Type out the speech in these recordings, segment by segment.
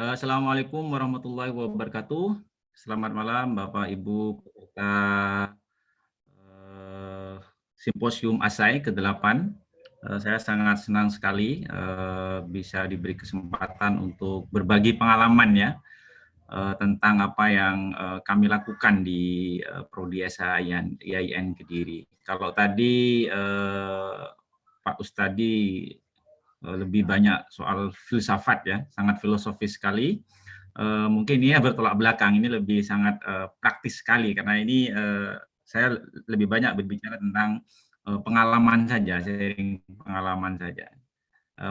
Assalamualaikum warahmatullahi wabarakatuh. Selamat malam Bapak Ibu peserta eh, Simposium ASAI ke-8. Saya sangat senang sekali bisa diberi kesempatan untuk berbagi pengalaman ya tentang apa yang kami lakukan di Prodi SHIN IAIN Kediri. Kalau tadi Pak Ustadi lebih banyak soal filsafat ya, sangat filosofis sekali. Mungkin ini ya bertolak belakang, ini lebih sangat praktis sekali karena ini saya lebih banyak berbicara tentang pengalaman saja, sharing pengalaman saja.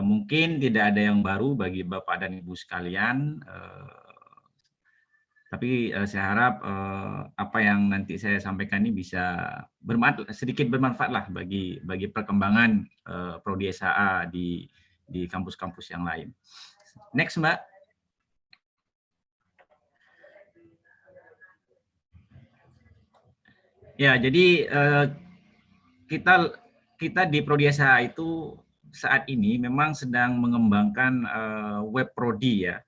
Mungkin tidak ada yang baru bagi Bapak dan Ibu sekalian, tapi saya harap apa yang nanti saya sampaikan ini bisa sedikit bermanfaat lah bagi perkembangan Prodi SHA di kampus-kampus yang lain. Next, Mbak. Ya, jadi kita di Prodi SHA itu saat ini memang sedang mengembangkan web prodi ya.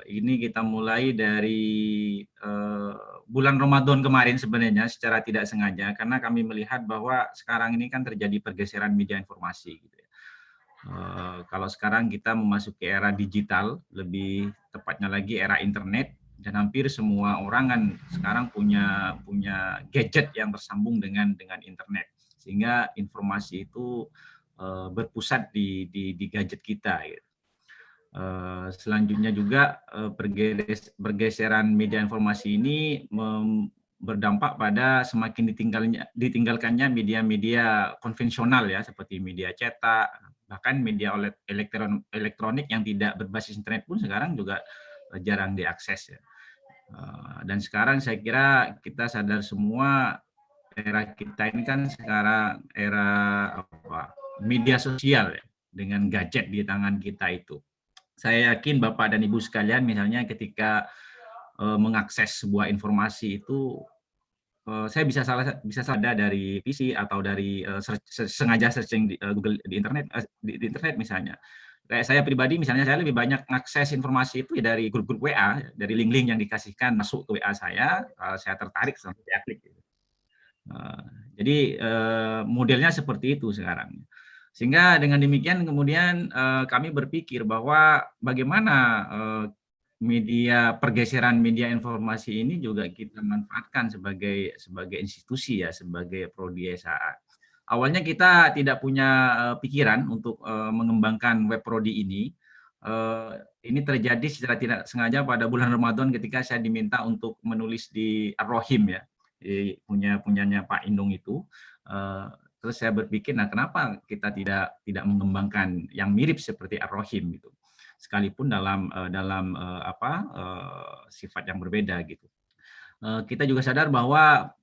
Ini kita mulai dari bulan Ramadan kemarin sebenarnya secara tidak sengaja karena kami melihat bahwa sekarang ini kan terjadi pergeseran media informasi gitu ya. Kalau sekarang kita memasuki era digital, lebih tepatnya lagi era internet, dan hampir semua orang kan sekarang punya gadget yang tersambung dengan internet, sehingga informasi itu berpusat di gadget kita. Gitu. Selanjutnya juga pergeseran media informasi ini berdampak pada semakin ditinggalkannya media-media konvensional ya, seperti media cetak, bahkan media elektronik yang tidak berbasis internet pun sekarang juga jarang diakses ya. Dan sekarang saya kira kita sadar semua era kita ini kan sekarang era media sosial ya, dengan gadget di tangan kita itu. Saya yakin Bapak dan Ibu sekalian misalnya ketika mengakses sebuah informasi itu saya bisa salah dari PC atau dari sengaja searching di Google di internet misalnya. Kayak saya pribadi misalnya saya lebih banyak mengakses informasi itu ya dari grup-grup WA, dari link-link yang dikasihkan masuk ke WA saya tertarik sampai saya klik. Uh, jadi modelnya seperti itu sekarang. Sehingga dengan demikian kemudian kami berpikir bahwa bagaimana pergeseran media informasi ini juga kita manfaatkan sebagai institusi ya, sebagai prodi SHA. Awalnya kita tidak punya pikiran untuk mengembangkan web prodi ini. Ini terjadi secara tidak sengaja pada bulan Ramadan ketika saya diminta untuk menulis di Ar-Rohim ya, punyanya Pak Indung itu. Terus saya berpikir, nah kenapa kita tidak mengembangkan yang mirip seperti Ar-Rohim gitu, sekalipun dalam sifat yang berbeda gitu. Kita juga sadar bahwa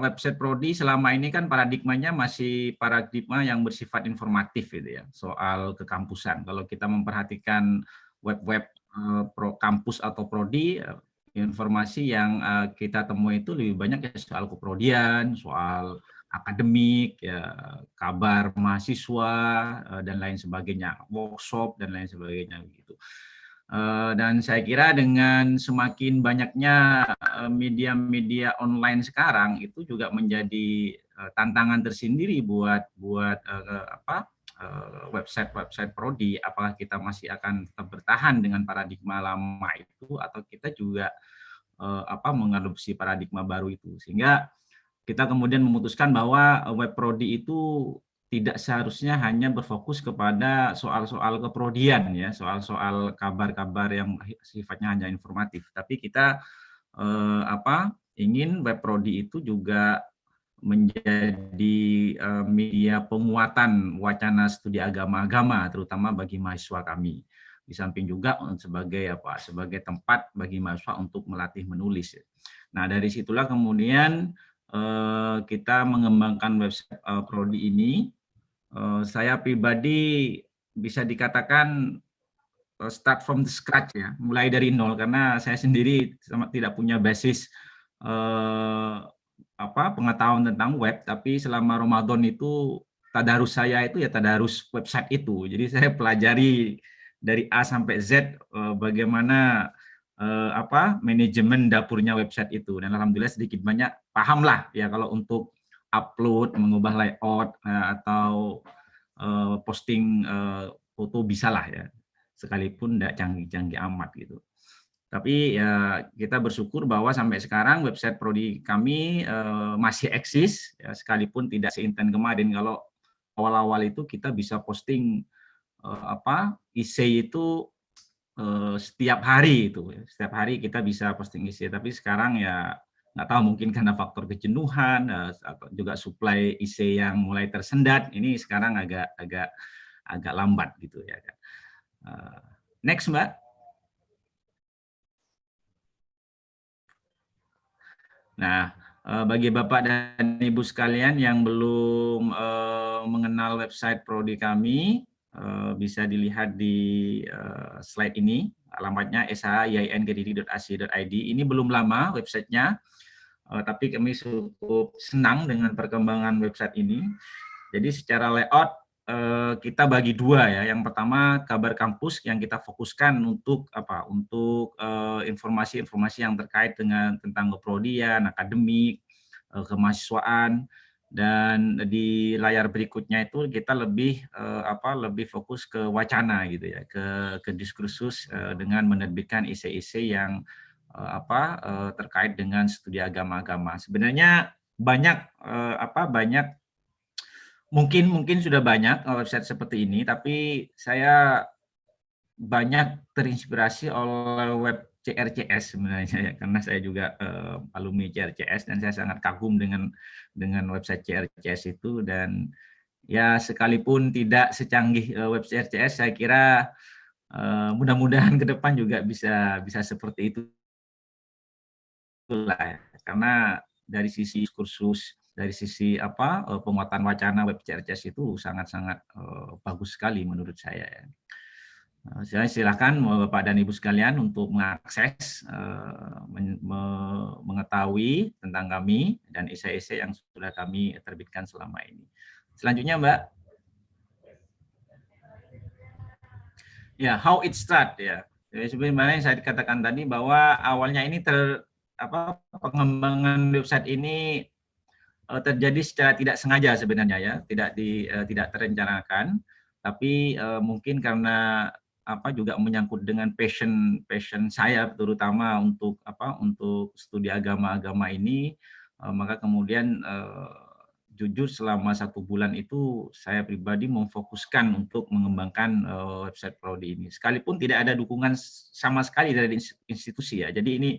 website prodi selama ini kan paradigmanya masih paradigma yang bersifat informatif gitu ya, soal kekampusan. Kalau kita memperhatikan web-web kampus atau prodi, informasi yang kita temui itu lebih banyak ya soal keprodian, soal akademik, ya, kabar mahasiswa dan lain sebagainya, workshop dan lain sebagainya begitu. Dan saya kira dengan semakin banyaknya media-media online sekarang itu juga menjadi tantangan tersendiri buat website prodi, apakah kita masih akan tetap bertahan dengan paradigma lama itu atau kita juga mengadopsi paradigma baru itu, sehingga kita kemudian memutuskan bahwa web prodi itu tidak seharusnya hanya berfokus kepada soal-soal keprodian ya, soal-soal kabar-kabar yang sifatnya hanya informatif, tapi kita ingin web prodi itu juga menjadi media penguatan wacana studi agama-agama terutama bagi mahasiswa kami. Di samping juga sebagai tempat bagi mahasiswa untuk melatih menulis. Nah, dari situlah kemudian kita mengembangkan website prodi ini. Saya pribadi bisa dikatakan start from the scratch ya, mulai dari nol karena saya sendiri tidak punya basis pengetahuan tentang web, tapi selama Ramadan itu tadarus saya itu ya tadarus website itu. Jadi saya pelajari dari A sampai Z bagaimana manajemen dapurnya website itu, dan alhamdulillah sedikit banyak paham lah ya kalau untuk upload, mengubah layout atau posting foto bisa lah ya, sekalipun tidak canggih-canggih amat gitu. Tapi ya kita bersyukur bahwa sampai sekarang website prodi kami masih eksis, ya, sekalipun tidak seintens kemarin. Kalau awal-awal itu kita bisa posting isi itu setiap hari itu, setiap hari kita bisa posting isi. Tapi sekarang ya nggak tahu, mungkin karena faktor kejenuhan atau juga supply isi yang mulai tersendat. Ini sekarang agak lambat gitu ya kan. Next Mbak. Nah, bagi Bapak dan Ibu sekalian yang belum mengenal website prodi kami, bisa dilihat di slide ini, alamatnya shayinkdiri.ac.id. Ini belum lama websitenya, tapi kami cukup senang dengan perkembangan website ini. Jadi secara layout kita bagi dua ya. Yang pertama kabar kampus yang kita fokuskan untuk Untuk informasi-informasi yang terkait dengan tentang keprodian, akademik, kemahasiswaan, dan di layar berikutnya itu kita lebih lebih fokus ke wacana gitu ya, ke diskursus dengan menerbitkan isi-isi yang terkait dengan studi agama-agama. Sebenarnya banyak banyak mungkin sudah banyak website seperti ini, tapi saya banyak terinspirasi oleh web CRCS sebenarnya ya, karena saya juga alumni CRCS dan saya sangat kagum dengan website CRCS itu. Dan ya sekalipun tidak secanggih web CRCS, saya kira mudah-mudahan ke depan juga bisa seperti itu lah ya. Karena dari sisi kursus, dari sisi penguatan wacana web CRCS itu sangat-sangat bagus sekali menurut saya ya. Saya silakan Bapak dan Ibu sekalian untuk mengakses, mengetahui tentang kami dan esai-esai yang sudah kami terbitkan selama ini. Selanjutnya Mbak. Ya, how it start ya. Jadi sebenarnya saya katakan tadi bahwa awalnya ini pengembangan website ini terjadi secara tidak sengaja sebenarnya ya, tidak terencanakan, tapi mungkin karena juga menyangkut dengan passion saya, terutama untuk studi agama-agama ini, maka kemudian jujur selama 1 bulan itu saya pribadi memfokuskan untuk mengembangkan website prodi ini, sekalipun tidak ada dukungan sama sekali dari institusi ya. Jadi ini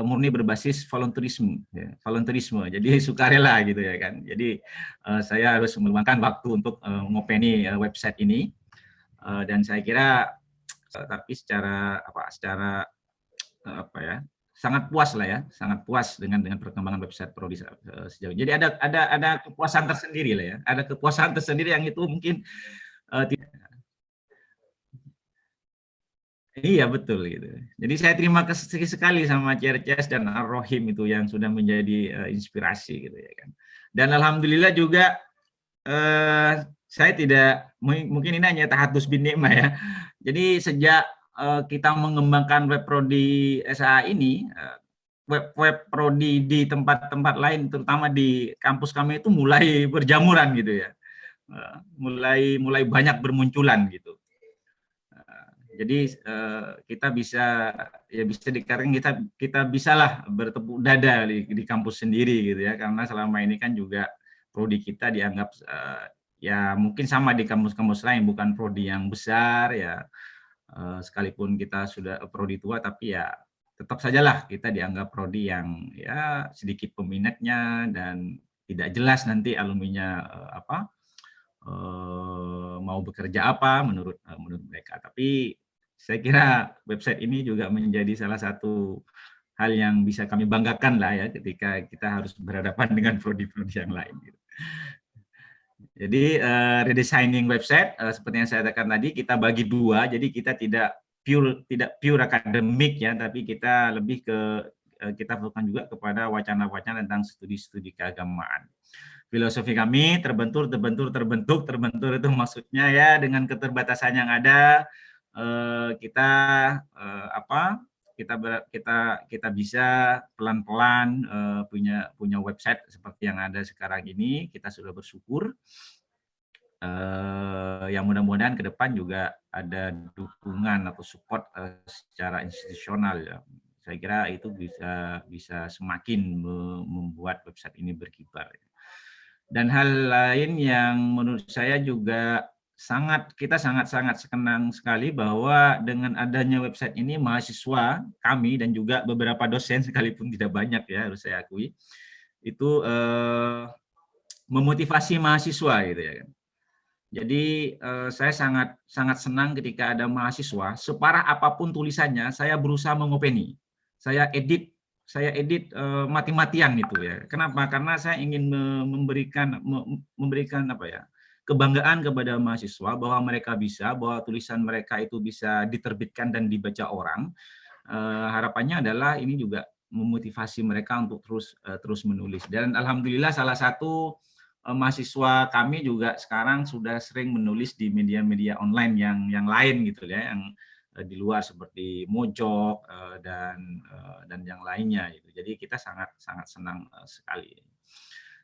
murni berbasis volunteerisme, ya, volunteerisme. Jadi sukarela gitu ya kan. Jadi saya harus meluangkan waktu untuk ngopeni website ini, dan saya kira tapi secara sangat puas lah ya, sangat puas dengan perkembangan website prodi sejauh ini. Jadi ada kepuasan tersendiri lah ya, ada kepuasan tersendiri yang itu mungkin tidak. Iya betul gitu. Jadi saya terima kasih sekali sama CRCS dan Ar-Rohim itu yang sudah menjadi inspirasi gitu ya kan. Dan alhamdulillah juga saya tidak, mungkin ini hanya tahadus bin nikmah ya. Jadi sejak kita mengembangkan web prodi SAA ini, web prodi di tempat-tempat lain, terutama di kampus kami itu mulai berjamuran gitu ya, mulai banyak bermunculan gitu. Jadi kita bisa dikatakan kita bisalah bertepuk dada di kampus sendiri gitu ya, karena selama ini kan juga prodi kita dianggap ya mungkin sama di kampus-kampus lain, bukan prodi yang besar ya, sekalipun kita sudah prodi tua, tapi ya tetap sajalah kita dianggap prodi yang ya sedikit peminatnya dan tidak jelas nanti alumninya mau bekerja apa menurut mereka. Tapi saya kira website ini juga menjadi salah satu hal yang bisa kami banggakan lah ya, ketika kita harus berhadapan dengan prodi-prodi yang lain. Jadi redesigning website seperti yang saya katakan tadi, kita bagi dua. Jadi kita tidak pure akademik ya, tapi kita lebih kita fokuskan juga kepada wacana-wacana tentang studi-studi keagamaan. Filosofi kami terbentur itu maksudnya ya, dengan keterbatasan yang ada, kita apa, kita bisa pelan-pelan punya website seperti yang ada sekarang ini. Kita sudah bersyukur. Yang mudah-mudahan ke depan juga ada dukungan atau support secara institusional ya. Saya kira itu bisa semakin membuat website ini berkibar. Dan hal lain yang menurut saya juga kita sangat senang sekali bahwa dengan adanya website ini mahasiswa kami dan juga beberapa dosen sekalipun tidak banyak ya harus saya akui itu memotivasi mahasiswa gitu ya kan. Jadi saya sangat senang ketika ada mahasiswa separah apapun tulisannya saya berusaha mengopeni. Saya edit mati-matian itu ya. Kenapa? Karena saya ingin memberikan apa ya? Kebanggaan kepada mahasiswa bahwa mereka bahwa tulisan mereka itu bisa diterbitkan dan dibaca orang. Harapannya adalah ini juga memotivasi mereka untuk terus menulis. Dan alhamdulillah salah satu mahasiswa kami juga sekarang sudah sering menulis di media-media online yang lain gitu ya, yang di luar seperti Mojok dan yang lainnya gitu. Jadi kita sangat senang sekali.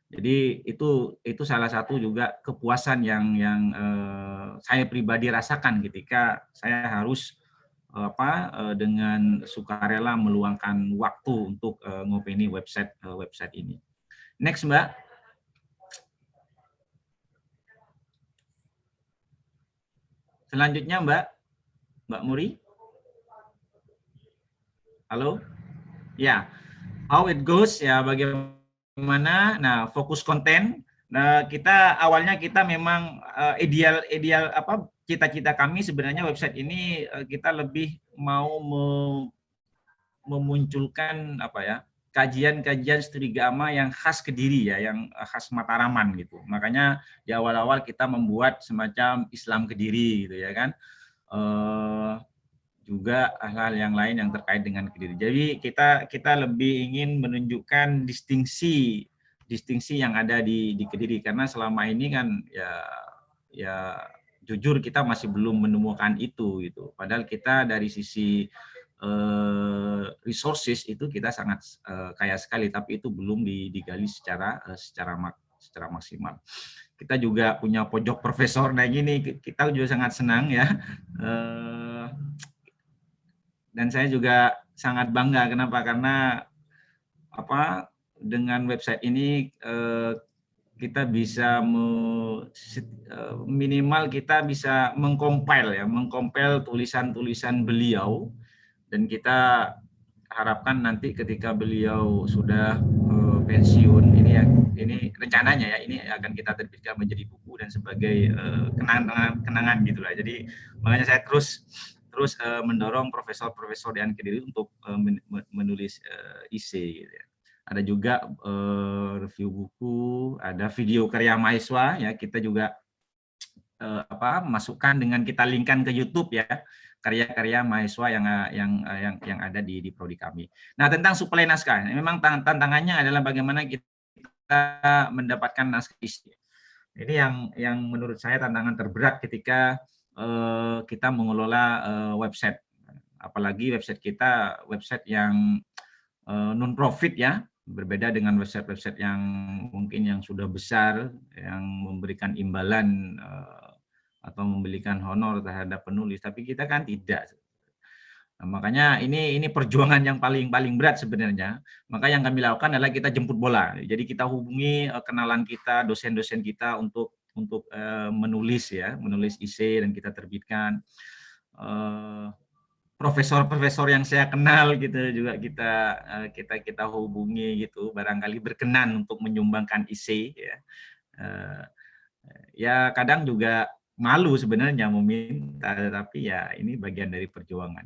Jadi itu salah satu juga kepuasan yang saya pribadi rasakan ketika saya harus dengan sukarela meluangkan waktu untuk ngopeni website ini. Next, Mbak. Selanjutnya Mbak Muri. Halo? Ya, how it goes ya, bagaimana? Nah, fokus konten. Nah, awalnya kita memang ideal apa cita-cita kami sebenarnya website ini kita lebih mau memunculkan apa ya? Kajian-kajian studi agama yang khas Kediri ya, yang khas Mataraman gitu. Makanya di awal-awal kita membuat semacam Islam Kediri gitu ya kan. Juga hal-hal yang lain yang terkait dengan Kediri. Jadi kita lebih ingin menunjukkan distingsi yang ada di Kediri karena selama ini kan ya jujur kita masih belum menemukan itu gitu. Padahal kita dari sisi resources itu kita sangat kaya sekali, tapi itu belum digali secara maksimal. Kita juga punya pojok profesor, nah ini kita juga sangat senang ya. Dan saya juga sangat bangga, kenapa? Karena dengan website ini kita bisa minimal kita bisa mengcompile tulisan-tulisan beliau, dan kita harapkan nanti ketika beliau sudah pensiun ini rencananya ya, ini akan kita terbitkan menjadi buku dan sebagai kenangan gitulah. Jadi makanya saya terus mendorong profesor di Kediri untuk menulis IC gitu ya. Ada juga review buku, ada video karya mahasiswa ya, kita juga masukkan dengan kita linkkan ke YouTube ya, karya-karya mahasiswa yang ada di prodi kami. Nah, tentang suplai naskah, memang tantangannya adalah bagaimana kita mendapatkan naskah isi. Ini yang menurut saya tantangan terberat ketika kita mengelola website. Apalagi website kita website yang non profit ya, berbeda dengan website-website yang mungkin yang sudah besar, yang memberikan imbalan atau memberikan honor terhadap penulis, tapi kita kan tidak. Nah, makanya ini perjuangan yang paling berat sebenarnya. Maka yang kami lakukan adalah kita jemput bola. Jadi kita hubungi kenalan kita, dosen-dosen kita untuk menulis IC dan kita terbitkan. Profesor-profesor yang saya kenal gitu juga kita hubungi gitu, barangkali berkenan untuk menyumbangkan IC ya. Ya kadang juga malu sebenarnya meminta, tapi ya ini bagian dari perjuangan.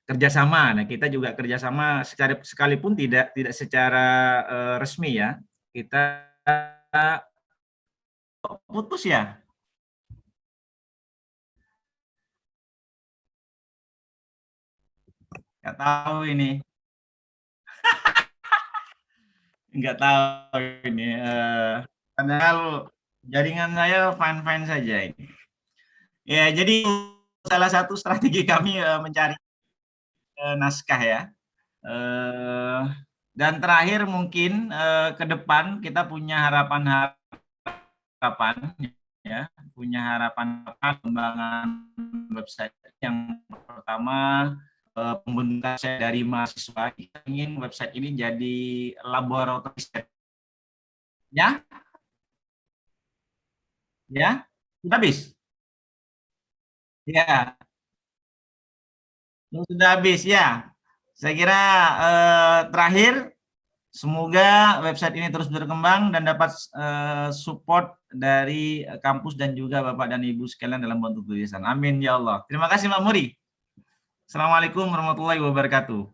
Kerjasama, nah kita juga kerjasama sekalipun tidak secara resmi ya, kita putus ya. Nggak tahu ini. Nggak tahu ini. Padahal jaringan saya fine-fine saja ini. Ya, jadi salah satu strategi kami mencari naskah ya. Dan terakhir mungkin ke depan kita punya harapan ya, punya harapan pengembangan website. Yang pertama pembentukan saya dari mahasiswa, kita ingin website ini jadi laboratorium riset. Ya, ya, sudah habis. Ya, sudah habis ya. Saya kira terakhir, semoga website ini terus berkembang dan dapat support dari kampus dan juga Bapak dan Ibu sekalian dalam bentuk tulisan. Amin ya Allah. Terima kasih Mbak Muri. Assalamualaikum warahmatullahi wabarakatuh.